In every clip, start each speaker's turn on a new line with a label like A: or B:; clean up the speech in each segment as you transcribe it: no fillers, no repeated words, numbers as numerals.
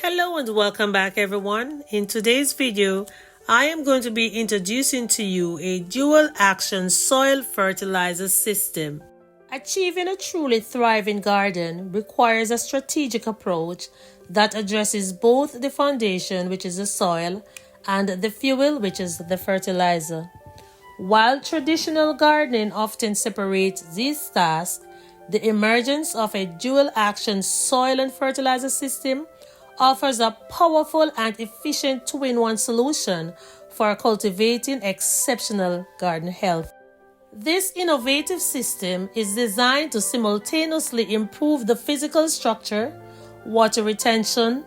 A: Hello and welcome back everyone. In today's video, I am going to be introducing to you a dual action soil fertilizer system. Achieving a truly thriving garden requires a strategic approach that addresses both the foundation, which is the soil, and the fuel, which is the fertilizer. While traditional gardening often separates these tasks, the emergence of a dual action soil and fertilizer system offers a powerful and efficient two-in-one solution for cultivating exceptional garden health. This innovative system is designed to simultaneously improve the physical structure, water retention,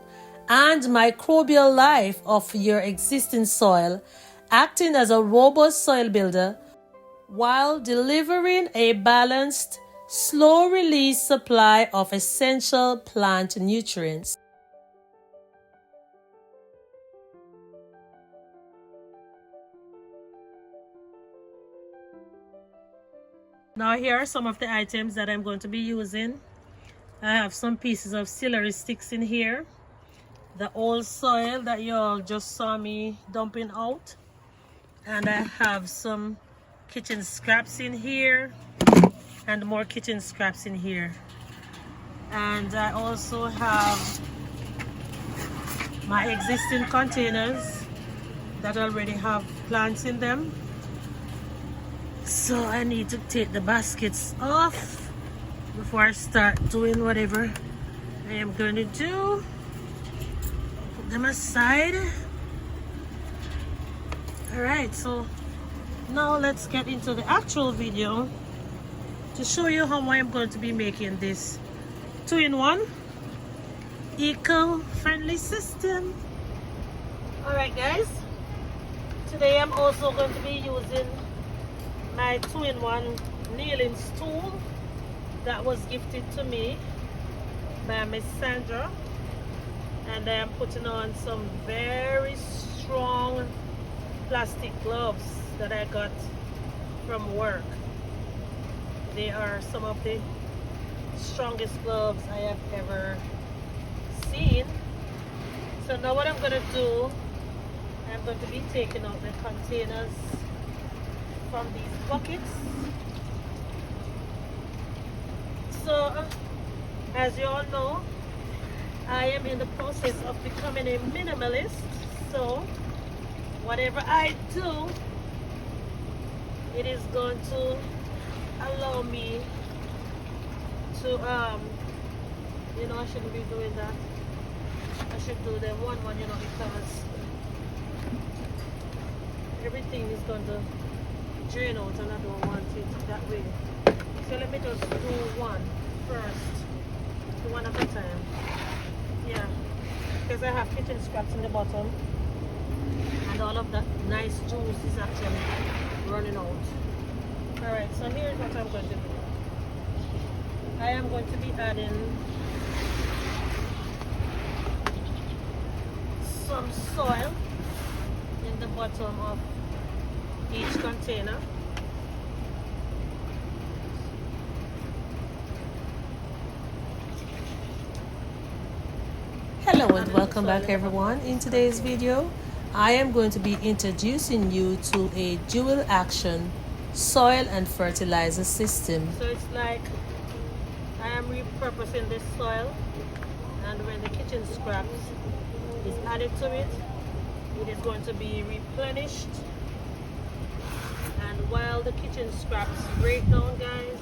A: and microbial life of your existing soil, acting as a robust soil builder while delivering a balanced, slow-release supply of essential plant nutrients. Now here are some of the items that I'm going to be using. I have some pieces of celery sticks in here, the old soil that you all just saw me dumping out, and I have some kitchen scraps in here and more kitchen scraps in here. And I also have my existing containers that already have plants in them. So I need to take the baskets off before I start doing whatever I am going to do. Put them aside. Alright, so now let's get into the actual video to show you how I am going to be making this two-in-one eco-friendly system. Alright guys, today I'm also going to be using my two-in-one kneeling stool that was gifted to me by Miss Sandra, and I am putting on some very strong plastic gloves that I got from work. They are some of the strongest gloves I have ever seen. So now what I'm going to do, I'm going to be taking out the containers from these buckets. So as you all know, I am in the process of becoming a minimalist, so whatever I do, it is going to allow me to I shouldn't be doing that. I should do them one because everything is going to drain out and I don't want it that way. So let me just do one first, one at a time. Yeah, because I have kitchen scraps in the bottom and all of that nice juice is actually running out. Alright, so here's what I'm going to do. I am going to be adding some soil in the bottom of each container. Hello and welcome back everyone. In today's video, I am going to be introducing you to a dual action soil and fertilizer system. So it's like I am repurposing this soil, and when the kitchen scraps is added to it, it is going to be replenished. And while the kitchen scraps break down, guys,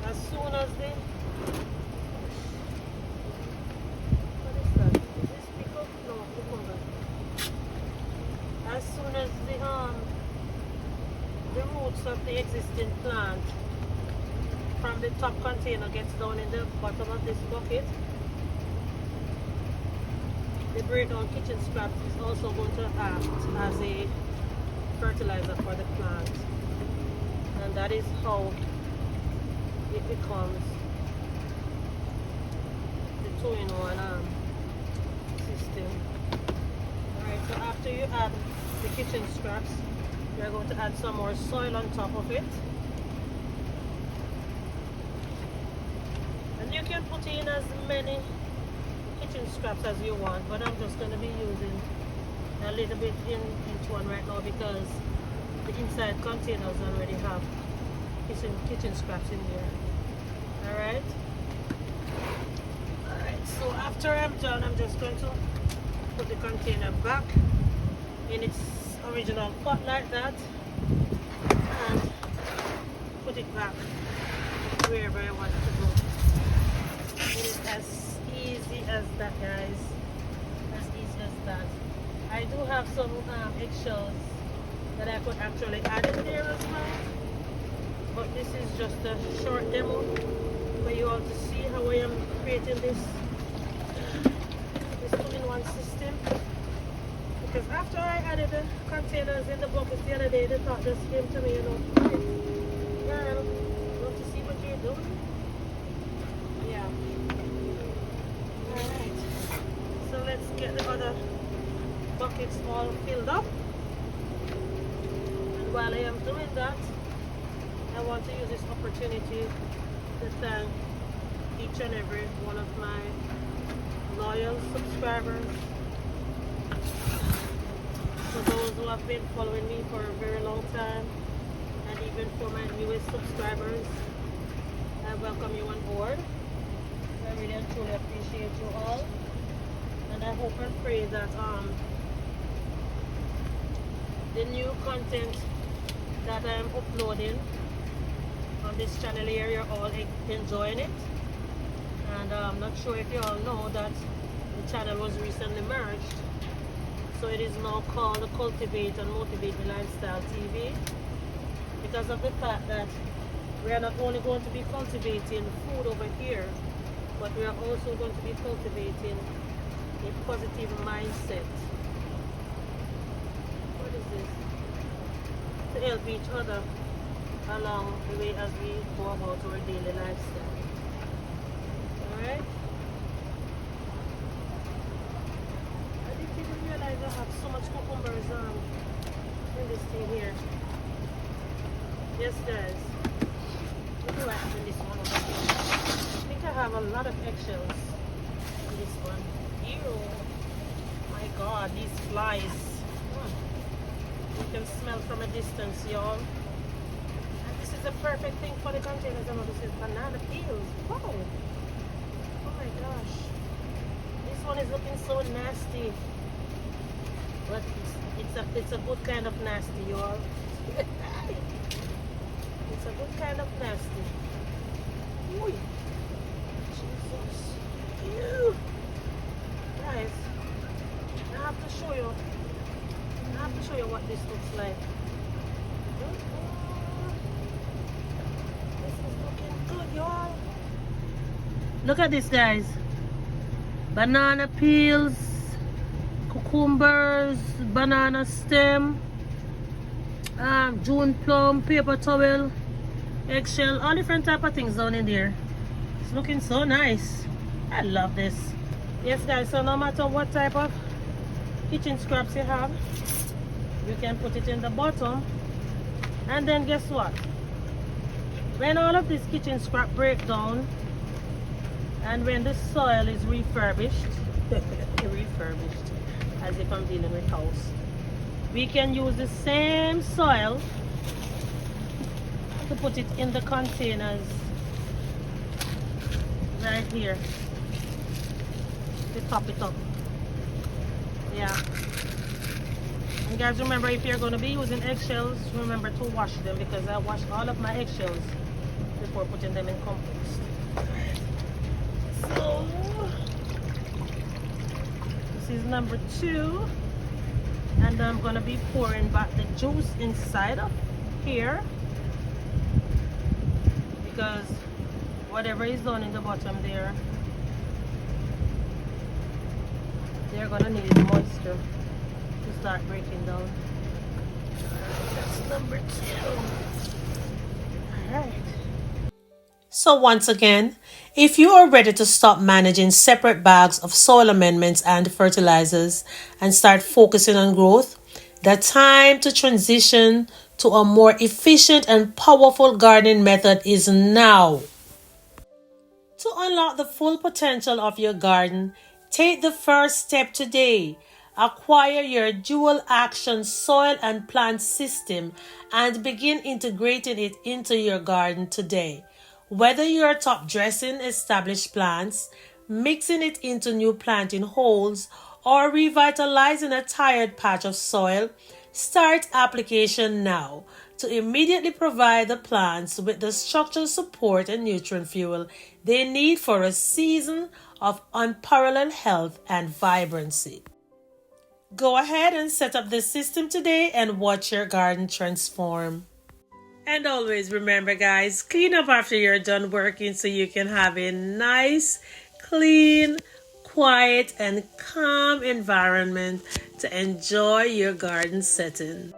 A: as soon as the what is that? Is this pickle? No, cucumber. As soon as the roots of the existing plant from the top container gets down in the bottom of this bucket, the breakdown kitchen scraps is also going to act as a fertilizer for the plant, and that is how it becomes the two-in-one system. Alright, so after you add the kitchen scraps, you're going to add some more soil on top of it, and you can can put in as many kitchen scraps as you want, but I'm just going to be using a little bit in each one right now because the inside containers already have kitchen scraps in there. Alright, so after I'm done, I'm just going to put the container back in its original pot like that and put it back wherever I want it to go. It is as easy as that, guys. As easy as that. I do have some eggshells that I could actually add in there as well, but this is just a short demo for you all to see how I am creating this two-in-one system. Because after I added the containers in the bucket the other day, the thought just came to me, you know, girl, want to see what you're doing? Yeah. Alright. So let's get the other buckets all filled up. And while I am doing that, I want to use this opportunity to thank each and every one of my loyal subscribers. For those who have been following me for a very long time, and even for my newest subscribers, I welcome you on board. I really and truly appreciate you all, and I hope and pray that the new content that I am uploading on this channel here, you're all enjoying it. And I'm not sure if you all know that the channel was recently merged, so it is now called the Cultivate and Motivate the Lifestyle TV, because of the fact that we are not only going to be cultivating food over here, but we are also going to be cultivating a positive mindset. What is this? To help each other along the way as we go about our daily lifestyle. Alright? I didn't even realize I have so much cucumbers in this thing here. Yes, guys. What do I have in this one over here? I think I have a lot of eggshells in this one. Ew. My God, these flies. You can smell from a distance, y'all. And this is the perfect thing for the containers. I'm going to say banana peels. Oh. Oh my gosh. This one is looking so nasty. But it's a good kind of nasty, y'all. It's a good kind of nasty. Ooh. Jesus. Ew. Guys, I have to show you. I have to show you what this looks like. This is looking good, y'all. Look at this, guys. Banana peels, cucumbers, banana stem, June plum, paper towel, eggshell, all different type of things down in there. It's looking so nice. I love this. Yes, guys, so no matter what type of kitchen scraps you have, you can put it in the bottom. And then guess what? When all of this kitchen scrap break down, and when the soil is refurbished, refurbished, as if I'm dealing with house, we can use the same soil to put it in the containers right here to top it up. Yeah. And guys, remember, if you're going to be using eggshells, remember to wash them, because I wash all of my eggshells before putting them in compost. So this is number 2, and I'm going to be pouring back the juice inside of here, because whatever is done in the bottom there, they're going to need moisture to start breaking down. That's number 2. Alright. So once again, if you are ready to stop managing separate bags of soil amendments and fertilizers and start focusing on growth, the time to transition to a more efficient and powerful gardening method is now. To unlock the full potential of your garden, take the first step today. Acquire your dual action soil and plant system and begin integrating it into your garden today. Whether you're top dressing established plants, mixing it into new planting holes, or revitalizing a tired patch of soil, start application now to immediately provide the plants with the structural support and nutrient fuel they need for a season of unparalleled health and vibrancy. Go ahead and set up this system today and watch your garden transform. And always remember, guys, clean up after you're done working so you can have a nice, clean, quiet, and calm environment to enjoy your garden setting.